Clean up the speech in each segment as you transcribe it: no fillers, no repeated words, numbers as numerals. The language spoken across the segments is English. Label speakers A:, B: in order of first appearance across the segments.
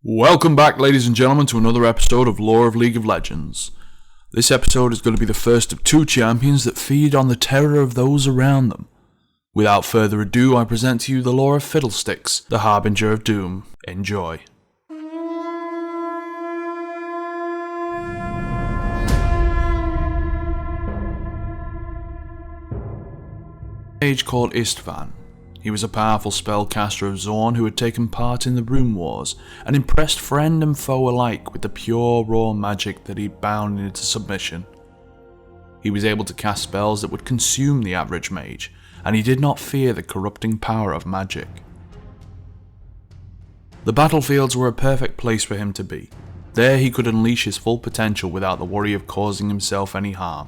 A: Welcome back, ladies and gentlemen, to another episode of Lore of League of Legends. This episode is going to be the first of two champions that feed on the terror of those around them. Without further ado, I present to you the lore of Fiddlesticks, the Harbinger of Doom. Enjoy. Mage called Istvan. He was a powerful spellcaster of Zorn who had taken part in the Rune Wars and impressed friend and foe alike with the pure raw magic that he bound into submission. He was able to cast spells that would consume the average mage, and he did not fear the corrupting power of magic. The battlefields were a perfect place for him to be. There he could unleash his full potential without the worry of causing himself any harm.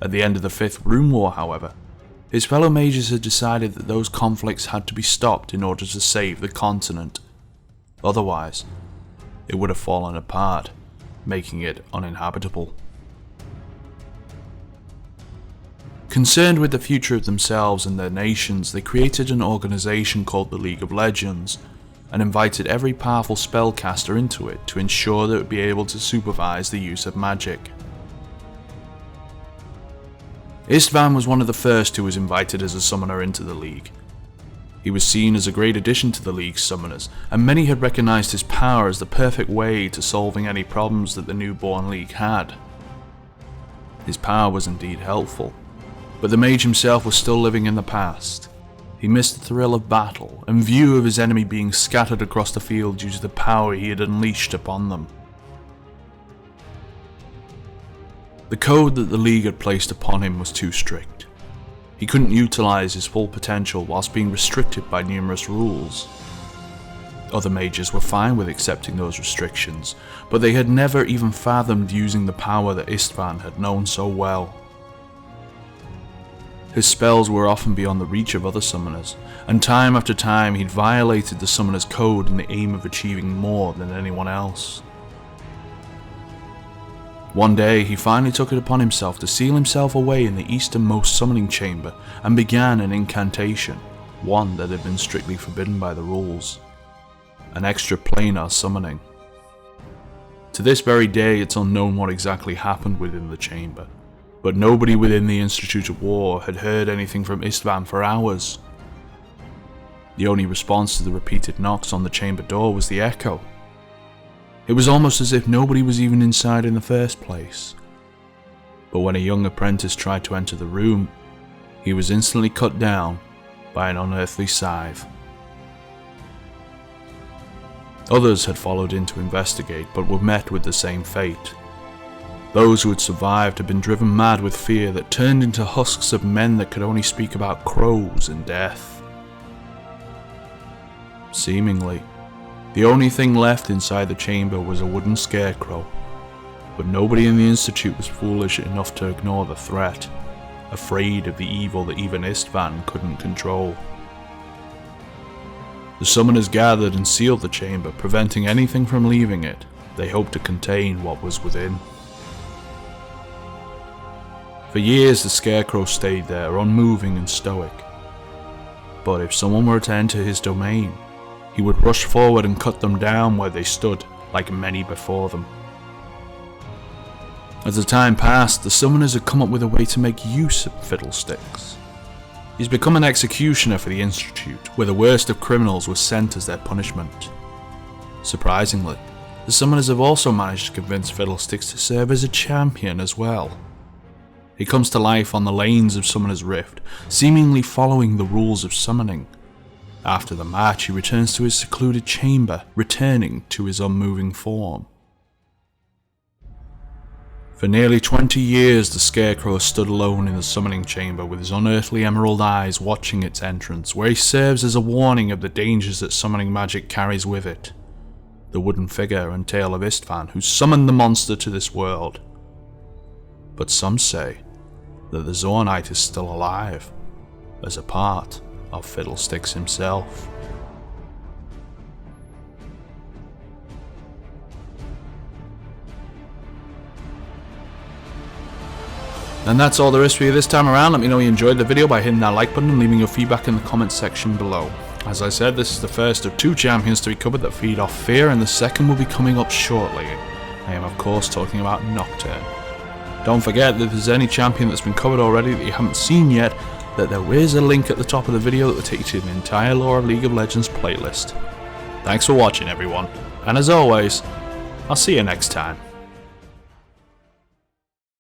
A: At the end of the 5th Rune War, however, his fellow mages had decided that those conflicts had to be stopped in order to save the continent. Otherwise, it would have fallen apart, making it uninhabitable. Concerned with the future of themselves and their nations, they created an organization called the League of Legends, and invited every powerful spellcaster into it to ensure that it would be able to supervise the use of magic. Istvan was one of the first who was invited as a summoner into the League. He was seen as a great addition to the League's summoners, and many had recognized his power as the perfect way to solving any problems that the newborn League had. His power was indeed helpful, but the mage himself was still living in the past. He missed the thrill of battle and view of his enemy being scattered across the field due to the power he had unleashed upon them. The code that the League had placed upon him was too strict. He couldn't utilize his full potential whilst being restricted by numerous rules. Other mages were fine with accepting those restrictions, but they had never even fathomed using the power that Istvan had known so well. His spells were often beyond the reach of other summoners, and time after time he'd violated the summoner's code in the aim of achieving more than anyone else. One day, he finally took it upon himself to seal himself away in the easternmost summoning chamber and began an incantation, one that had been strictly forbidden by the rules. An extra planar summoning. To this very day, it's unknown what exactly happened within the chamber, but nobody within the Institute of War had heard anything from Istvan for hours. The only response to the repeated knocks on the chamber door was the echo. It was almost as if nobody was even inside in the first place. But when a young apprentice tried to enter the room, he was instantly cut down by an unearthly scythe. Others had followed in to investigate, but were met with the same fate. Those who had survived had been driven mad with fear that turned into husks of men that could only speak about crows and death. Seemingly, the only thing left inside the chamber was a wooden scarecrow, but nobody in the Institute was foolish enough to ignore the threat, afraid of the evil that even Istvan couldn't control. The summoners gathered and sealed the chamber, preventing anything from leaving it. They hoped to contain what was within. For years the scarecrow stayed there, unmoving and stoic. But if someone were to enter his domain, he would rush forward and cut them down where they stood, like many before them. As the time passed, the summoners had come up with a way to make use of Fiddlesticks. He's become an executioner for the Institute, where the worst of criminals was sent as their punishment. Surprisingly, the summoners have also managed to convince Fiddlesticks to serve as a champion as well. He comes to life on the lanes of Summoner's Rift, seemingly following the rules of summoning. After the match, he returns to his secluded chamber, returning to his unmoving form. For nearly 20 years, the Scarecrow stood alone in the summoning chamber with his unearthly emerald eyes watching its entrance, where he serves as a warning of the dangers that summoning magic carries with it. The wooden figure and tale of Istvan, who summoned the monster to this world. But some say that the Zornite is still alive, as a part of Fiddlesticks himself. And that's all there is for you this time around. Let me know you enjoyed the video by hitting that like button and leaving your feedback in the comments section below. As I said, this is the first of 2 champions to be covered that feed off fear, and the second will be coming up shortly. I am of course talking about Nocturne. Don't forget that if there's any champion that's been covered already that you haven't seen yet, that there is a link at the top of the video that will take you to the entire Lore of League of Legends playlist. Thanks for watching everyone, and as always, I'll see you next time.